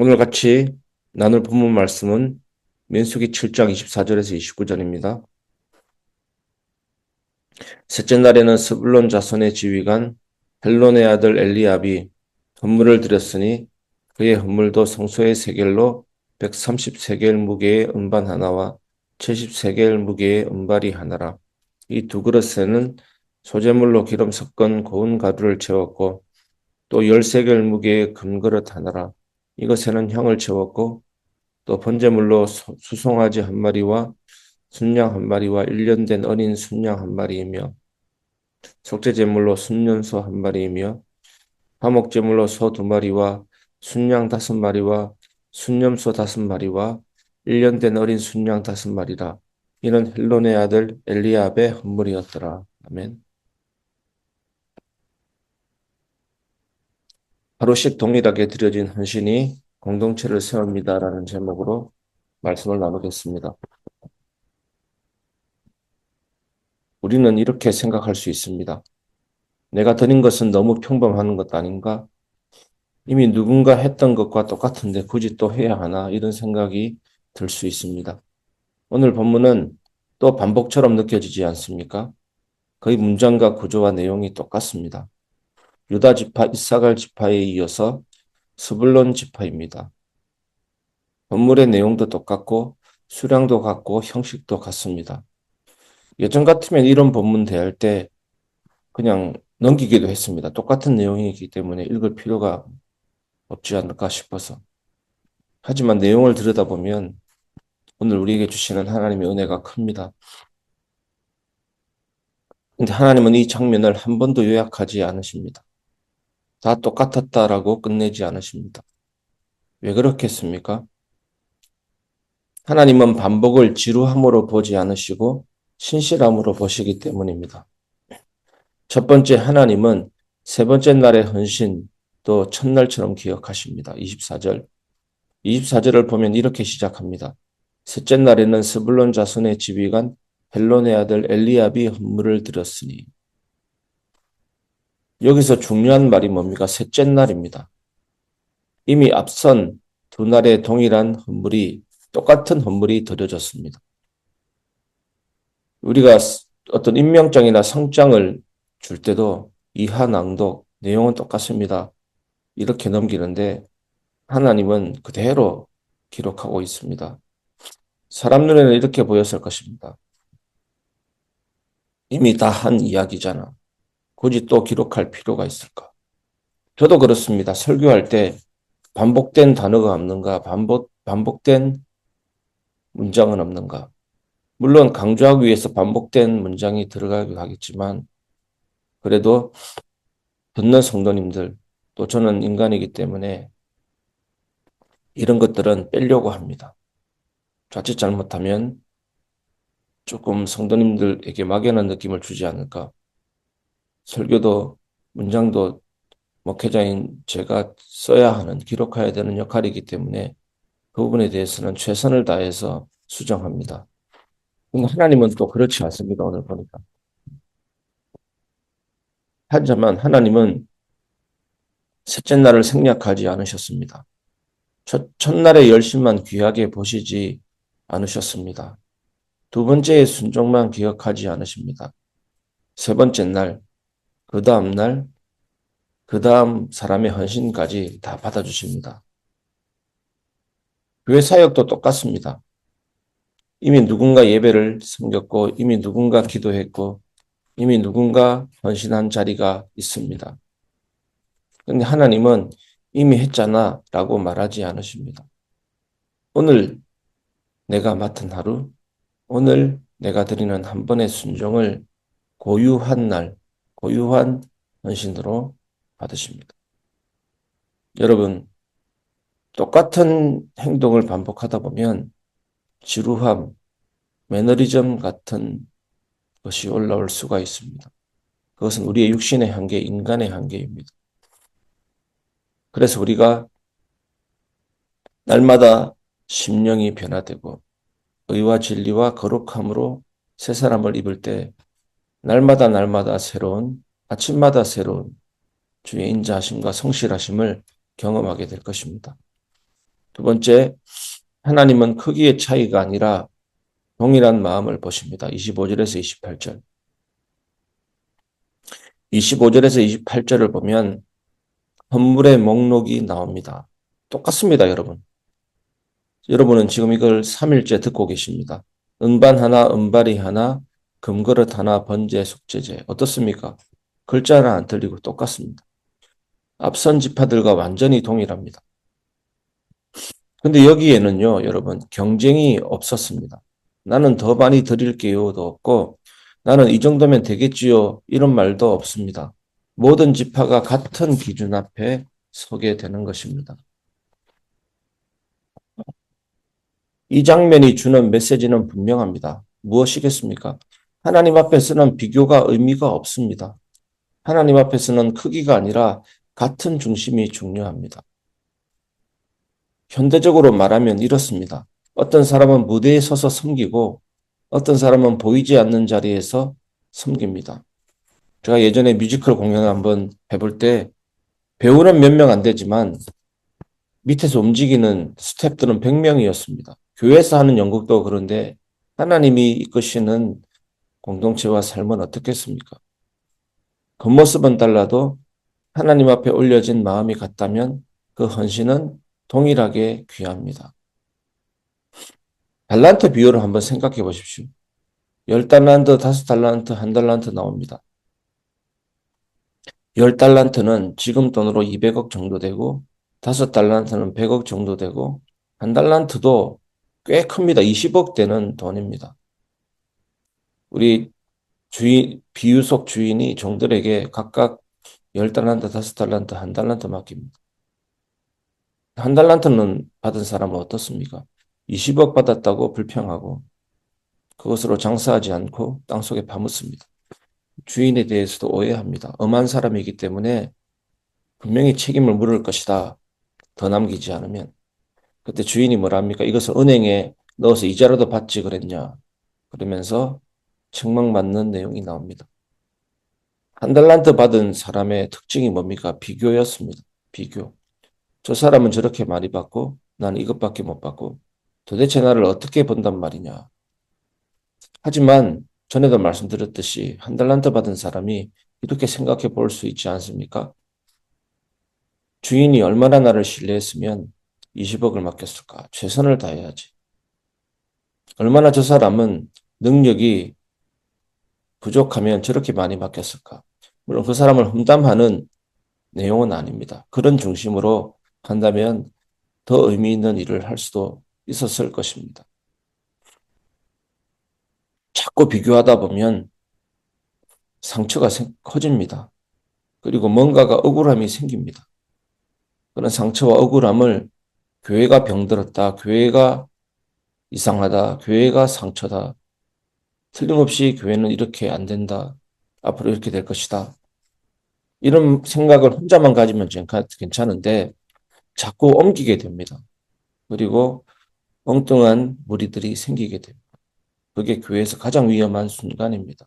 오늘 같이 나눌 본문 말씀은 민수기 7장 24절에서 29절입니다. 셋째 날에는 스불론 자손의 지휘관 헬론의 아들 엘리압이 헌물을 드렸으니 그의 헌물도 성소의 세겔로 130세겔 무게의 음반 하나와 70세겔 무게의 음발이 하나라. 이 두 그릇에는 소재물로 기름 섞은 고운 가루를 채웠고 또 10세겔 무게의 금그릇 하나라. 이것에는 향을 채웠고 또 번제물로 수송아지 한 마리와 순양 한 마리와 1년 된 어린 순양 한 마리이며 속죄제물로 순년소 한 마리이며 화목제물로 소 두 마리와 순양 다섯 마리와 순염소 다섯 마리와 1년 된 어린 순양 다섯 마리라. 이는 헬론의 아들 엘리압의 헌물이었더라. 아멘. 하루씩 동일하게 드려진 헌신이 공동체를 세웁니다라는 제목으로 말씀을 나누겠습니다. 우리는 이렇게 생각할 수 있습니다. 내가 드린 것은 너무 평범한 것 아닌가? 이미 누군가 했던 것과 똑같은데 굳이 또 해야 하나? 이런 생각이 들 수 있습니다. 오늘 본문은 또 반복처럼 느껴지지 않습니까? 거의 문장과 구조와 내용이 똑같습니다. 유다 지파, 이사갈 지파에 이어서 스불론 지파입니다. 본문의 내용도 똑같고 수량도 같고 형식도 같습니다. 예전 같으면 이런 본문 대할 때 그냥 넘기기도 했습니다. 똑같은 내용이기 때문에 읽을 필요가 없지 않을까 싶어서. 하지만 내용을 들여다보면 오늘 우리에게 주시는 하나님의 은혜가 큽니다. 근데 하나님은 이 장면을 한 번도 요약하지 않으십니다. 다 똑같았다라고 끝내지 않으십니다. 왜 그렇겠습니까? 하나님은 반복을 지루함으로 보지 않으시고 신실함으로 보시기 때문입니다. 첫 번째, 하나님은 세 번째 날의 헌신, 또 첫날처럼 기억하십니다. 24절. 24절을 보면 이렇게 시작합니다. 셋째 날에는 스불론 자손의 지휘관 헬론의 아들 엘리압이 헌물을 드렸으니. 여기서 중요한 말이 뭡니까? 셋째 날입니다. 이미 앞선 두 날의 동일한 헌물이 똑같은 헌물이 드려졌습니다. 우리가 어떤 임명장이나 성장을 줄 때도 이하 낭독 내용은 똑같습니다. 이렇게 넘기는데 하나님은 그대로 기록하고 있습니다. 사람 눈에는 이렇게 보였을 것입니다. 이미 다 한 이야기잖아. 굳이 또 기록할 필요가 있을까? 저도 그렇습니다. 설교할 때 반복된 단어가 없는가? 반복된 문장은 없는가? 물론 강조하기 위해서 반복된 문장이 들어가기도 하겠지만 그래도 듣는 성도님들 또 저는 인간이기 때문에 이런 것들은 빼려고 합니다. 자칫 잘못하면 조금 성도님들에게 막연한 느낌을 주지 않을까. 설교도 문장도 목회자인 제가 써야 하는 기록해야 되는 역할이기 때문에 그 부분에 대해서는 최선을 다해서 수정합니다. 하나님은 또 그렇지 않습니다. 오늘 보니까. 하지만 하나님은 셋째 날을 생략하지 않으셨습니다. 첫날의 열심만 귀하게 보시지 않으셨습니다. 두 번째의 순종만 기억하지 않으십니다. 세 번째 날, 그 다음 날, 그 다음 사람의 헌신까지 다 받아주십니다. 교회 사역도 똑같습니다. 이미 누군가 예배를 섬겼고, 이미 누군가 기도했고, 이미 누군가 헌신한 자리가 있습니다. 그런데 하나님은 이미 했잖아 라고 말하지 않으십니다. 오늘 내가 맡은 하루, 오늘 내가 드리는 한 번의 순종을 고유한 날, 고유한 헌신으로 받으십니다. 여러분, 똑같은 행동을 반복하다 보면 지루함, 매너리즘 같은 것이 올라올 수가 있습니다. 그것은 우리의 육신의 한계, 인간의 한계입니다. 그래서 우리가 날마다 심령이 변화되고 의와 진리와 거룩함으로 새 사람을 입을 때 날마다 새로운, 아침마다 새로운 주의 인자하심과 성실하심을 경험하게 될 것입니다. 두 번째, 하나님은 크기의 차이가 아니라 동일한 마음을 보십니다. 25절에서 28절. 25절에서 28절을 보면 헌물의 목록이 나옵니다. 똑같습니다, 여러분. 여러분은 지금 이걸 3일째 듣고 계십니다. 은반 하나, 은발이 하나, 금그릇 하나, 번제, 속죄제. 어떻습니까? 글자는 안 틀리고 똑같습니다. 앞선 지파들과 완전히 동일합니다. 근데 여기에는요, 여러분, 경쟁이 없었습니다. 나는 더 많이 드릴게요도 없고, 나는 이 정도면 되겠지요. 이런 말도 없습니다. 모든 지파가 같은 기준 앞에 서게 되는 것입니다. 이 장면이 주는 메시지는 분명합니다. 무엇이겠습니까? 하나님 앞에서는 비교가 의미가 없습니다. 하나님 앞에서는 크기가 아니라 같은 중심이 중요합니다. 현대적으로 말하면 이렇습니다. 어떤 사람은 무대에 서서 섬기고 어떤 사람은 보이지 않는 자리에서 섬깁니다. 제가 예전에 뮤지컬 공연을 한번 해볼 때 배우는 몇 명 안 되지만 밑에서 움직이는 스태프들은 100명이었습니다. 교회에서 하는 연극도 그런데 하나님이 이끄시는 공동체와 삶은 어떻겠습니까? 겉모습은 달라도 하나님 앞에 올려진 마음이 같다면 그 헌신은 동일하게 귀합니다. 달란트 비율을 한번 생각해 보십시오. 10달란트, 5달란트, 1달란트 나옵니다. 10달란트는 지금 돈으로 200억 정도 되고 5달란트는 100억 정도 되고 1달란트도 꽤 큽니다. 20억 되는 돈입니다. 우리 비유속 주인이 종들에게 각각 10달란트, 5달란트, 1달란트 맡깁니다. 1달란트는 받은 사람은 어떻습니까? 20억 받았다고 불평하고 그것으로 장사하지 않고 땅속에 파묻습니다. 주인에 대해서도 오해합니다. 엄한 사람이기 때문에 분명히 책임을 물을 것이다. 더 남기지 않으면. 그때 주인이 뭐라 합니까? 이것을 은행에 넣어서 이자라도 받지 그랬냐. 그러면서 책망받는 내용이 나옵니다. 1달란트 받은 사람의 특징이 뭡니까? 비교였습니다. 비교. 저 사람은 저렇게 많이 받고 나는 이것밖에 못 받고 도대체 나를 어떻게 본단 말이냐. 하지만 전에도 말씀드렸듯이 1달란트 받은 사람이 이렇게 생각해 볼 수 있지 않습니까? 주인이 얼마나 나를 신뢰했으면 20억을 맡겼을까? 최선을 다해야지. 얼마나 저 사람은 능력이 부족하면 저렇게 많이 맡겼을까? 물론 그 사람을 험담하는 내용은 아닙니다. 그런 중심으로 한다면 더 의미 있는 일을 할 수도 있었을 것입니다. 자꾸 비교하다 보면 상처가 커집니다. 그리고 뭔가가 억울함이 생깁니다. 그런 상처와 억울함을 교회가 병들었다, 교회가 이상하다, 교회가 상처다, 틀림없이 교회는 이렇게 안 된다, 앞으로 이렇게 될 것이다. 이런 생각을 혼자만 가지면 괜찮은데 자꾸 옮기게 됩니다. 그리고 엉뚱한 무리들이 생기게 됩니다. 그게 교회에서 가장 위험한 순간입니다.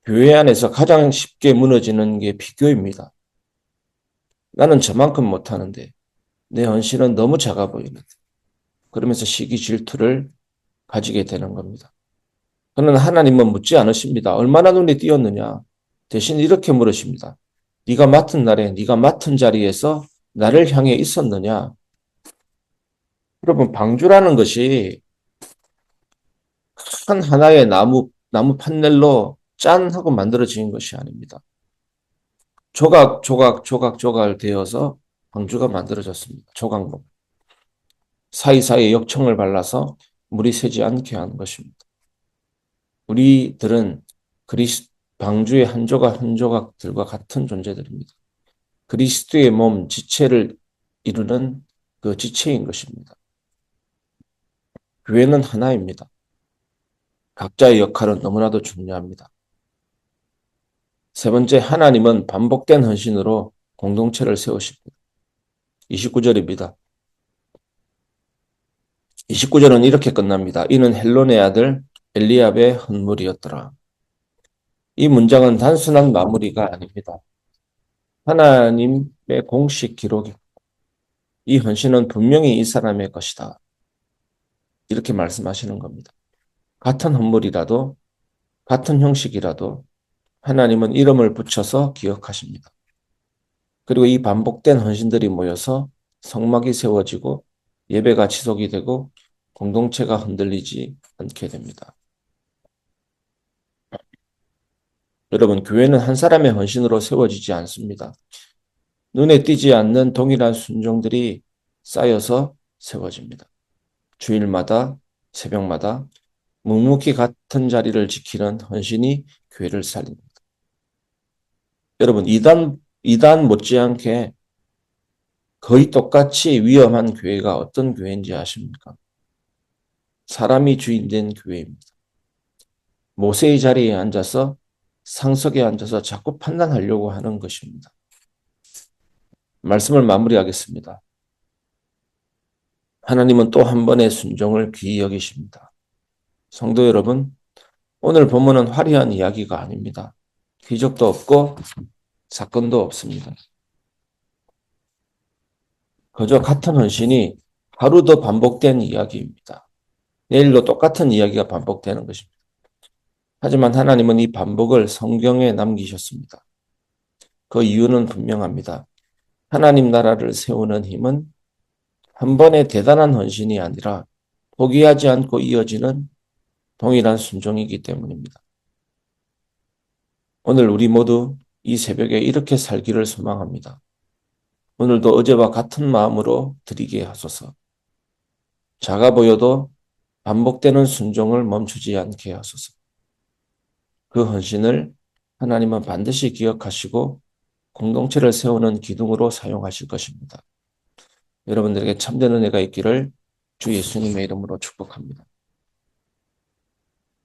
교회 안에서 가장 쉽게 무너지는 게 비교입니다. 나는 저만큼 못하는데 내 헌신은 너무 작아 보이는데 그러면서 시기 질투를 가지게 되는 겁니다. 그러나 하나님은 묻지 않으십니다. 얼마나 눈에 띄었느냐. 대신 이렇게 물으십니다. 네가 맡은 날에 네가 맡은 자리에서 나를 향해 있었느냐. 여러분 방주라는 것이 한 하나의 나무 판넬로 짠 하고 만들어진 것이 아닙니다. 조각 되어서 방주가 만들어졌습니다. 조각목. 사이사이에 역청을 발라서 물이 새지 않게 하는 것입니다. 우리들은 방주의 한 조각 한 조각들과 같은 존재들입니다. 그리스도의 몸 지체를 이루는 그 지체인 것입니다. 교회는 하나입니다. 각자의 역할은 너무나도 중요합니다. 세 번째, 하나님은 반복된 헌신으로 공동체를 세우십니다. 29절입니다. 29절은 이렇게 끝납니다. 이는 헬론의 아들 엘리압의 헌물이었더라. 이 문장은 단순한 마무리가 아닙니다. 하나님의 공식 기록입니다. 이 헌신은 분명히 이 사람의 것이다. 이렇게 말씀하시는 겁니다. 같은 헌물이라도 같은 형식이라도 하나님은 이름을 붙여서 기억하십니다. 그리고 이 반복된 헌신들이 모여서 성막이 세워지고 예배가 지속이 되고 공동체가 흔들리지 않게 됩니다. 여러분, 교회는 한 사람의 헌신으로 세워지지 않습니다. 눈에 띄지 않는 동일한 순종들이 쌓여서 세워집니다. 주일마다, 새벽마다 묵묵히 같은 자리를 지키는 헌신이 교회를 살립니다. 여러분, 이단 못지않게 거의 똑같이 위험한 교회가 어떤 교회인지 아십니까? 사람이 주인된 교회입니다. 모세의 자리에 앉아서 상석에 앉아서 자꾸 판단하려고 하는 것입니다. 말씀을 마무리하겠습니다. 하나님은 또 한 번의 순종을 귀히 여기십니다. 성도 여러분, 오늘 본문은 화려한 이야기가 아닙니다. 기적도 없고 사건도 없습니다. 그저 같은 헌신이 하루 더 반복된 이야기입니다. 내일도 똑같은 이야기가 반복되는 것입니다. 하지만 하나님은 이 반복을 성경에 남기셨습니다. 그 이유는 분명합니다. 하나님 나라를 세우는 힘은 한 번의 대단한 헌신이 아니라 포기하지 않고 이어지는 동일한 순종이기 때문입니다. 오늘 우리 모두 이 새벽에 이렇게 살기를 소망합니다. 오늘도 어제와 같은 마음으로 드리게 하소서. 작아 보여도 반복되는 순종을 멈추지 않게 하소서. 그 헌신을 하나님은 반드시 기억하시고 공동체를 세우는 기둥으로 사용하실 것입니다. 여러분들에게 참된 은혜가 있기를 주 예수님의 이름으로 축복합니다.